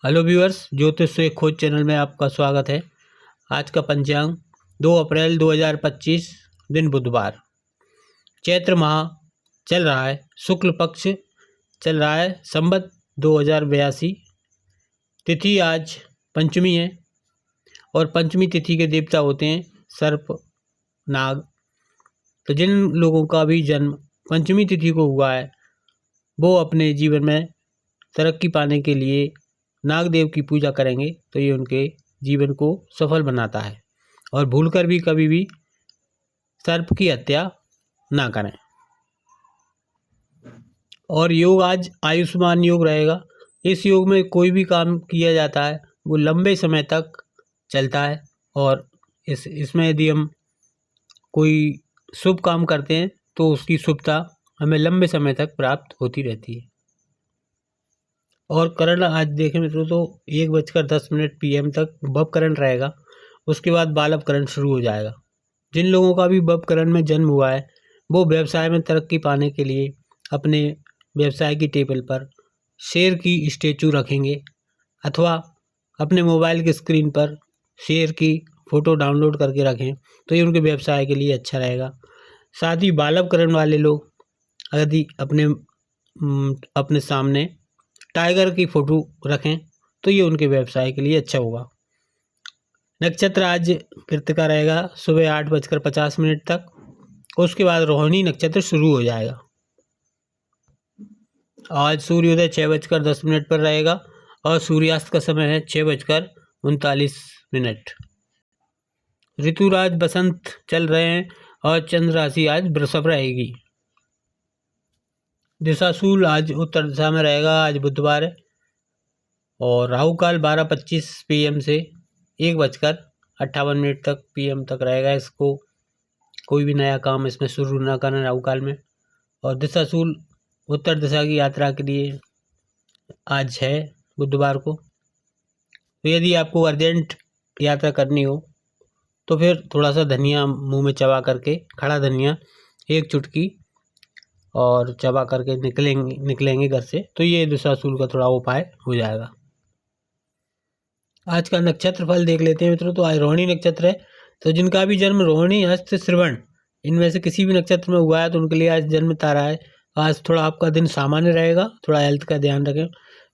Hello viewers, ज्योतिष से खोज चैनल में आपका स्वागत है। आज का पंचांग 2 अप्रैल 2025 दिन बुधवार। चैत्र माह चल रहा है, शुक्ल पक्ष चल रहा है, संवत 2082। तिथि आज पंचमी है और पंचमी तिथि के देवता होते हैं सर्प नाग। तो जिन लोगों का भी जन्म पंचमी तिथि को हुआ है वो अपने जीवन में तरक्की पाने के लिए नागदेव की पूजा करेंगे तो ये उनके जीवन को सफल बनाता है। और भूलकर भी कभी भी सर्प की हत्या ना करें। और योग आज आयुष्मान योग रहेगा। इस योग में कोई भी काम किया जाता है वो लंबे समय तक चलता है और इसमें यदि हम कोई शुभ काम करते हैं तो उसकी शुभता हमें लंबे समय तक प्राप्त होती रहती है। और करण आज देखें मित्रों तो 1:10 PM तक भवकरण रहेगा। उसके बाद बालवकरण शुरू हो जाएगा। जिन लोगों का भी भवकरण में जन्म हुआ है वो व्यवसाय में तरक्की पाने के लिए अपने व्यवसाय की टेबल पर शेर की स्टेचू रखेंगे अथवा अपने मोबाइल की स्क्रीन पर शेर की फ़ोटो डाउनलोड करके रखें तो ये उनके व्यवसाय के लिए अच्छा रहेगा। साथ ही बालवकरण वाले लोग यदि अपने सामने टाइगर की फ़ोटो रखें तो ये उनके व्यवसाय के लिए अच्छा होगा। नक्षत्र आज कृतिका रहेगा सुबह 8:50 तक। उसके बाद रोहिणी नक्षत्र शुरू हो जाएगा। आज सूर्योदय 6:10 पर रहेगा और सूर्यास्त का समय है 6:39। ऋतुराज बसंत चल रहे हैं और चंद्र राशि आज वृषभ रहेगी। दिशाशूल आज उत्तर दिशा में रहेगा। आज बुधवार है और राहु काल 12:25 PM से 1:58 तक PM तक रहेगा। इसको कोई भी नया काम इसमें शुरू ना करना राहु काल में। और दिशाशूल उत्तर दिशा की यात्रा के लिए आज है बुधवार को। तो यदि आपको अर्जेंट यात्रा करनी हो तो फिर थोड़ा सा धनिया मुंह में चबा करके, खड़ा धनिया 1 चुटकी और चबा करके निकलेंगे घर से तो ये दिशाशूल का थोड़ा उपाय हो जाएगा। आज का नक्षत्र फल देख लेते हैं मित्रों। तो आज रोहिणी नक्षत्र है तो जिनका भी जन्म रोहिणी, हस्त, श्रवण इनमें से किसी भी नक्षत्र में हुआ है तो उनके लिए आज जन्म तारा है। आज थोड़ा आपका दिन सामान्य रहेगा, थोड़ा हेल्थ का ध्यान रखें।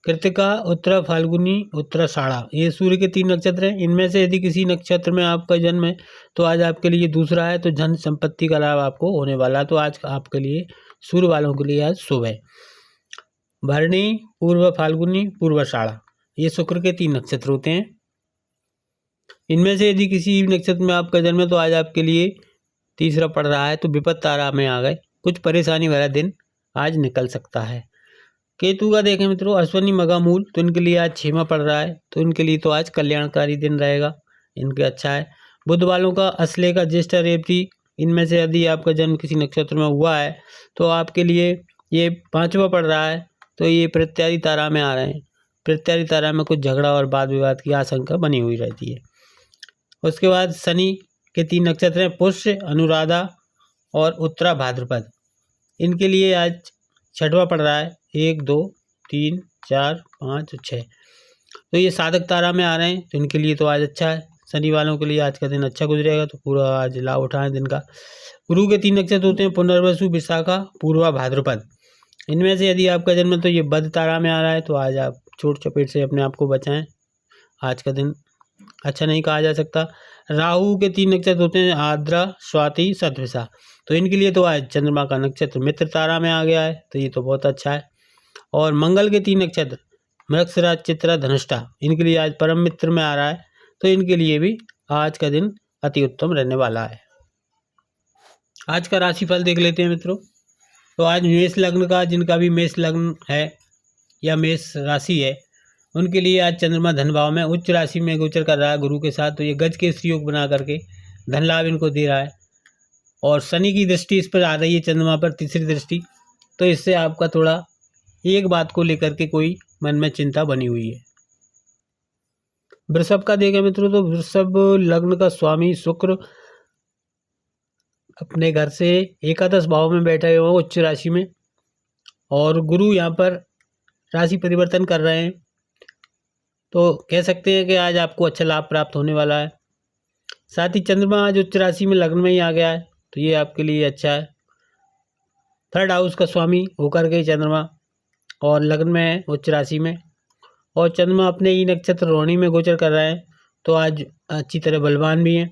कृतिका, उत्तरा, फाल्गुनी, उत्तराषाढ़ा ये सूर्य के 3 नक्षत्र हैं। इनमें से यदि किसी नक्षत्र में आपका जन्म है तो आज आपके लिए दूसरा है तो धन संपत्ति का लाभ आपको होने वाला है। तो आज आपके लिए सूर्य वालों के लिए आज शुभ है। भरणी, पूर्व फाल्गुनी, पूर्वाषाढ़ा ये शुक्र के 3 नक्षत्र होते हैं। इनमें से यदि किसी नक्षत्र में आपका जन्म है तो आज आपके लिए तीसरा पड़ रहा है तो विपद तारा में आ गए। कुछ परेशानी वाला दिन आज निकल सकता है। केतु का देखें मित्रों, अश्विनी, मघा, मूल तो इनके लिए आज 6वां पड़ रहा है तो इनके लिए तो आज कल्याणकारी दिन रहेगा, इनके अच्छा है। बुध वालों का अश्लेषा, ज्येष्ठा, रेवती इनमें से यदि आपका जन्म किसी नक्षत्र में हुआ है तो आपके लिए ये 5वां पड़ रहा है तो ये प्रत्यारी तारा में आ रहे हैं। प्रत्यारी तारा में कुछ झगड़ा और वाद विवाद की आशंका बनी हुई रहती है। उसके बाद शनि के 3 नक्षत्र हैं, पुष्य, अनुराधा और उत्तरा भाद्रपद। इनके लिए आज 6वां पड़ रहा है, 1, 2, 3, 4, 5, 6 तो ये साधक तारा में आ रहे हैं तो इनके लिए तो आज अच्छा है। शनि वालों के लिए आज का दिन अच्छा गुजरेगा तो पूरा आज लाभ उठाएं दिन का। गुरु के 3 नक्षत्र होते हैं, पुनर्वसु, विशाखा, पूर्वा, भाद्रपद। इनमें से यदि आपका जन्म तो ये बुध तारा में आ रहा है तो आज आप चोट चपेट से अपने आप को बचाएं। आज का दिन अच्छा नहीं कहा जा सकता। राहु के 3 नक्षत्र होते हैं, आद्रा, स्वाति, शतभिषा तो इनके लिए तो आज चंद्रमा का नक्षत्र मित्र तारा में आ गया है तो ये तो बहुत अच्छा है। और मंगल के 3 नक्षत्र मृगशिरा, चित्रा, धनिष्ठा इनके लिए आज परम मित्र में आ रहा है तो इनके लिए भी आज का दिन अति उत्तम रहने वाला है। आज का राशिफल देख लेते हैं मित्रों। तो आज मेष लग्न का, जिनका भी मेष लग्न है या मेष राशि है उनके लिए आज चंद्रमा धन भाव में उच्च राशि में गोचर कर रहा है गुरु के साथ तो ये गज के योग बना करके धन लाभ इनको दे रहा है। और शनि की दृष्टि इस पर आ रही है, चंद्रमा पर तीसरी दृष्टि, तो इससे आपका थोड़ा एक बात को लेकर के कोई मन में चिंता बनी हुई है। वृषभ का देखें मित्रों तो वृषभ लग्न का स्वामी शुक्र अपने घर से एकादश भाव में बैठे हुए उच्च राशि में और गुरु यहाँ पर राशि परिवर्तन कर रहे हैं तो कह सकते हैं कि आज आपको अच्छा लाभ प्राप्त होने वाला है। साथ ही चंद्रमा आज उच्च राशि में लग्न में ही आ गया है, तो ये आपके लिए अच्छा है। 3rd हाउस का स्वामी होकर के चंद्रमा और लग्न में है उच्च राशि में, और चंद्रमा अपने ही नक्षत्र रोहिणी में गोचर कर रहे हैं, तो आज अच्छी तरह बलवान भी हैं।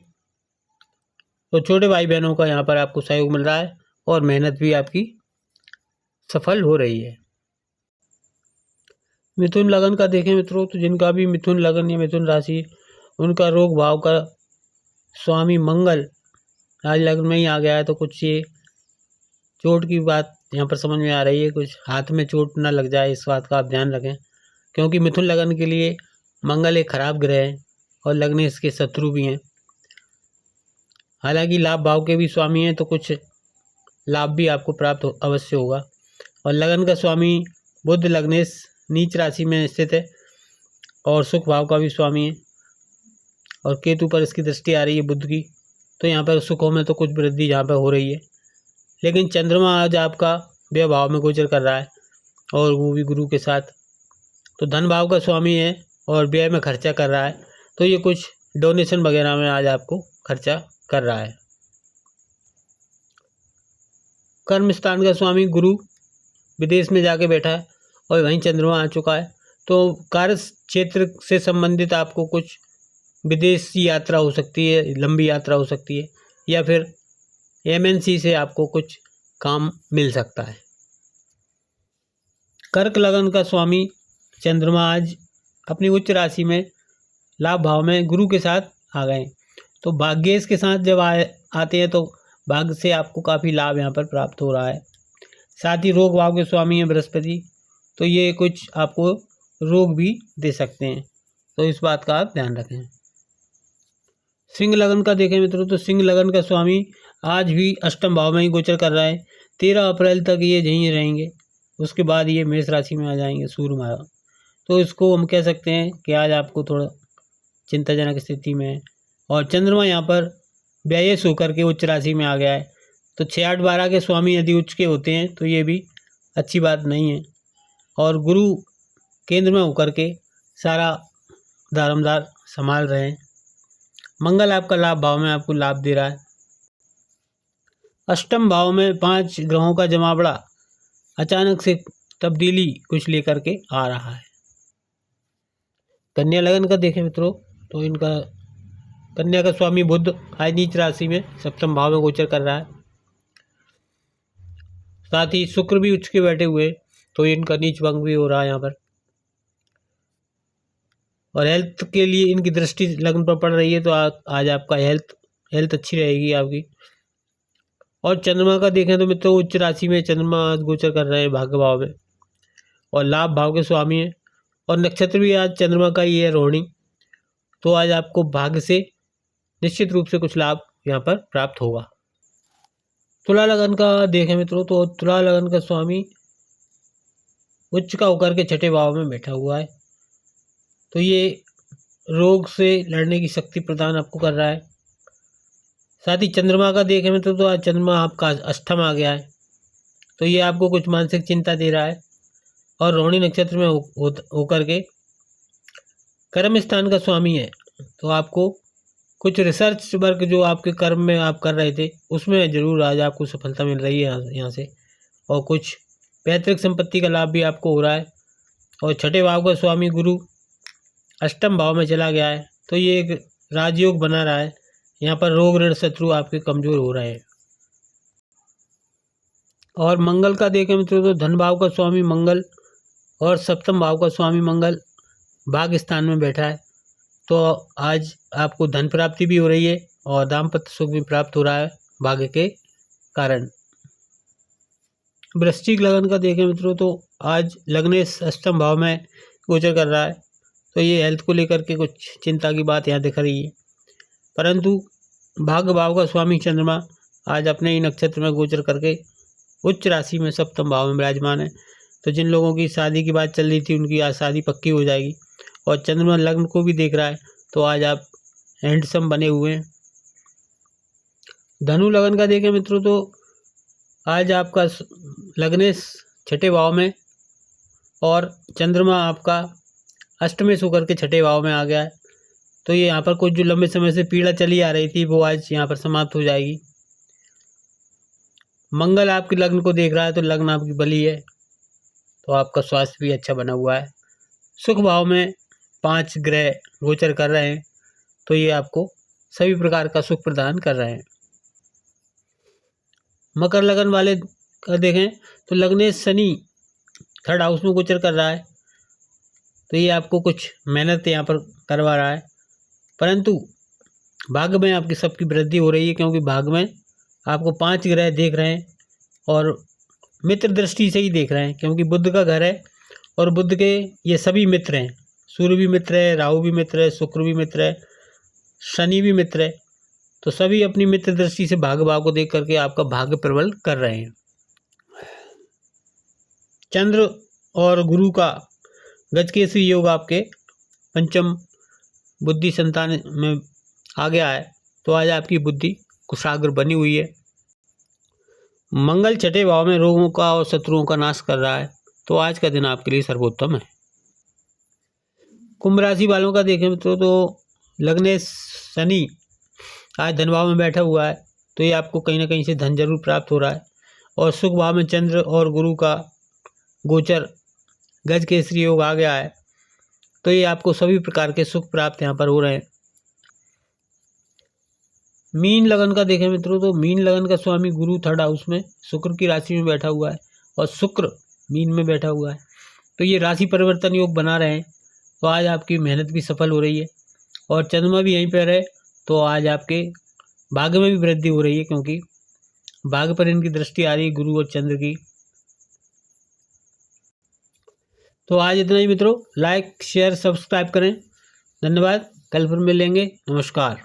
तो छोटे भाई बहनों का यहाँ पर आपको सहयोग मिल रहा है और मेहनत भी आपकी सफल हो रही है। मिथुन लगन का देखें मित्रों, तो जिनका भी मिथुन लगन या मिथुन राशि, उनका रोग भाव का स्वामी मंगल आज लग्न में ही आ गया है, तो कुछ ये चोट की बात यहाँ पर समझ में आ रही है। कुछ हाथ में चोट ना लग जाए, इस बात का आप ध्यान रखें, क्योंकि मिथुन लगन के लिए मंगल एक खराब ग्रह है और लग्न इसके शत्रु भी हैं। हालांकि लाभ भाव के भी स्वामी हैं, तो कुछ लाभ भी आपको प्राप्त अवश्य होगा। और लगन का स्वामी बुध लग्नेश नीच राशि में स्थित है और सुख भाव का भी स्वामी है, और केतु पर इसकी दृष्टि आ रही है बुध की, तो यहाँ पर सुखों में तो कुछ वृद्धि यहाँ पर हो रही है। लेकिन चंद्रमा आज आपका व्यय भाव में गोचर कर रहा है और वो भी गुरु के साथ, तो धन भाव का स्वामी है और व्यय में खर्चा कर रहा है, तो ये कुछ डोनेशन वगैरह में आज आपको खर्चा कर रहा है। कर्म स्थान का स्वामी गुरु विदेश में जाके बैठा है और वहीं चंद्रमा आ चुका है, तो कार्य क्षेत्र से संबंधित आपको कुछ विदेशी यात्रा हो सकती है, लंबी यात्रा हो सकती है, या फिर MNC से आपको कुछ काम मिल सकता है। कर्क लगन का स्वामी चंद्रमा आज अपनी उच्च राशि में लाभ भाव में गुरु के साथ आ गए, तो भाग्येश के साथ जब आते हैं तो भाग्य से आपको काफ़ी लाभ यहाँ पर प्राप्त हो रहा है। साथ ही रोग भाव के स्वामी हैं बृहस्पति, तो ये कुछ आपको रोग भी दे सकते हैं, तो इस बात का आप ध्यान रखें। सिंह लगन का देखें मित्रों, तो सिंह लगन का स्वामी आज भी अष्टम भाव में ही गोचर कर रहा है। 13 अप्रैल तक ये यहीं रहेंगे, उसके बाद ये मेष राशि में आ जाएंगे सूर्य महाराज, तो इसको हम कह सकते हैं कि आज आपको थोड़ा चिंताजनक स्थिति में है। और चंद्रमा यहाँ पर व्ययेश होकर के उच्च राशि में आ गया है, तो 6, 8, 12 के स्वामी यदि उच्च के होते हैं तो ये भी अच्छी बात नहीं है। और गुरु केंद्र में होकर के सारा दारोमदार संभाल रहे हैं। मंगल आपका लाभ भाव में आपको लाभ दे रहा है। अष्टम भाव में 5 ग्रहों का जमावड़ा अचानक से तब्दीली कुछ लेकर के आ रहा है। कन्या लगन का देखें मित्रों, तो इनका कन्या का स्वामी बुध आज नीच राशि में सप्तम भाव में गोचर कर रहा है। साथ ही शुक्र भी उच्च के बैठे हुए, तो इनका नीच भंग भी हो रहा है यहाँ पर। और हेल्थ के लिए इनकी दृष्टि लग्न पर पड़ रही है, तो आज आपका हेल्थ अच्छी रहेगी आपकी। और चंद्रमा का देखें तो मित्रों उच्च राशि में चंद्रमा आज गोचर कर रहे हैं भाग्य भाव में, और लाभ भाव के स्वामी हैं, और नक्षत्र भी आज चंद्रमा का ही है रोहिणी, तो आज आपको भाग्य से निश्चित रूप से कुछ लाभ यहाँ पर प्राप्त होगा। तुला लगन का देखें मित्रों, तो तुला लगन का स्वामी उच्च का होकर के 6ठे भाव में बैठा हुआ है, तो ये रोग से लड़ने की शक्ति प्रदान आपको कर रहा है। साथ ही चंद्रमा का देखें मित्रों, तो आज चंद्रमा आपका अष्टम आ गया है, तो ये आपको कुछ मानसिक चिंता दे रहा है। और रोहिणी नक्षत्र में होकर के कर्म स्थान का स्वामी है, तो आपको कुछ रिसर्च वर्क जो आपके कर्म में आप कर रहे थे उसमें जरूर आज आपको सफलता मिल रही है यहाँ से, और कुछ पैतृक संपत्ति का लाभ भी आपको हो रहा है। और 6ठे भाव का स्वामी गुरु अष्टम भाव में चला गया है, तो ये एक राजयोग बना रहा है। यहाँ पर रोग ऋण शत्रु आपके कमजोर हो रहे हैं। और मंगल का देखें मित्रों, तो धन भाव का स्वामी मंगल और सप्तम भाव का स्वामी मंगल भाग्य स्थान में बैठा है, तो आज आपको धन प्राप्ति भी हो रही है और दाम्पत्य सुख भी प्राप्त हो रहा है भाग्य के कारण। वृश्चिक लगन का देखें मित्रों, तो आज लग्नेश अष्टम भाव में गोचर कर रहा है, तो ये हेल्थ को लेकर के कुछ चिंता की बात यहाँ दिख रही है। परंतु भाग्य भाव का स्वामी चंद्रमा आज अपने ही नक्षत्र में गोचर करके उच्च राशि में सप्तम भाव में विराजमान है, तो जिन लोगों की शादी की बात चल रही थी उनकी आज शादी पक्की हो जाएगी। और चंद्रमा लग्न को भी देख रहा है, तो आज आप हैंडसम बने हुए हैं। धनु लगन का देखें मित्रों, तो आज आपका लग्नेश 6ठे भाव में और चंद्रमा आपका अष्टमेश होकर के छठे भाव में आ गया है। तो ये यहाँ पर कुछ जो लंबे समय से पीड़ा चली आ रही थी वो आज यहाँ पर समाप्त हो जाएगी। मंगल आपके लग्न को देख रहा है, तो लग्न आपकी बली है, तो आपका स्वास्थ्य भी अच्छा बना हुआ है। सुख भाव में 5 ग्रह गोचर कर रहे हैं, तो ये आपको सभी प्रकार का सुख प्रदान कर रहे हैं। मकर लगन वाले का देखें तो लग्नेश शनि 3rd हाउस में गोचर कर रहा है, तो ये आपको कुछ मेहनत यहाँ पर करवा रहा है, परंतु भाग्य में आपकी सबकी वृद्धि हो रही है, क्योंकि भाग्य में आपको 5 ग्रह देख रहे हैं और मित्र दृष्टि से ही देख रहे हैं, क्योंकि बुध का घर है और बुध के ये सभी मित्र हैं। सूर्य भी मित्र है, राहु भी मित्र है, शुक्र भी मित्र है, शनि भी मित्र है, तो सभी अपनी मित्र दृष्टि से भाग्य भाव को देख करके आपका भाग्य प्रबल कर रहे हैं। चंद्र और गुरु का गजकेसरी योग आपके पंचम बुद्धि संतान में आ गया है, तो आज आपकी बुद्धि कुशाग्र बनी हुई है। मंगल छठे भाव में रोगों का और शत्रुओं का नाश कर रहा है, तो आज का दिन आपके लिए सर्वोत्तम है। कुंभ राशि वालों का देखें मित्रों तो लग्नेश शनि आज धन भाव में बैठा हुआ है, तो ये आपको कहीं ना कहीं से धन जरूर प्राप्त हो रहा है। और सुख भाव में चंद्र और गुरु का गोचर गज केसरी योग आ गया है, तो ये आपको सभी प्रकार के सुख प्राप्त यहाँ पर हो रहे हैं। मीन लगन का देखें मित्रों तो मीन लगन का स्वामी गुरु 3rd हाउस में शुक्र की राशि में बैठा हुआ है और शुक्र मीन में बैठा हुआ है, तो ये राशि परिवर्तन योग बना रहे हैं, तो आज आपकी मेहनत भी सफल हो रही है। और चंद्रमा भी यहीं पर है, तो आज आपके भाग्य में भी वृद्धि हो रही है, क्योंकि भाग्य पर इनकी दृष्टि आ रही है गुरु और चंद्र की। तो आज इतना ही मित्रों, लाइक शेयर सब्सक्राइब करें। धन्यवाद, कल फिर मिलेंगे। नमस्कार।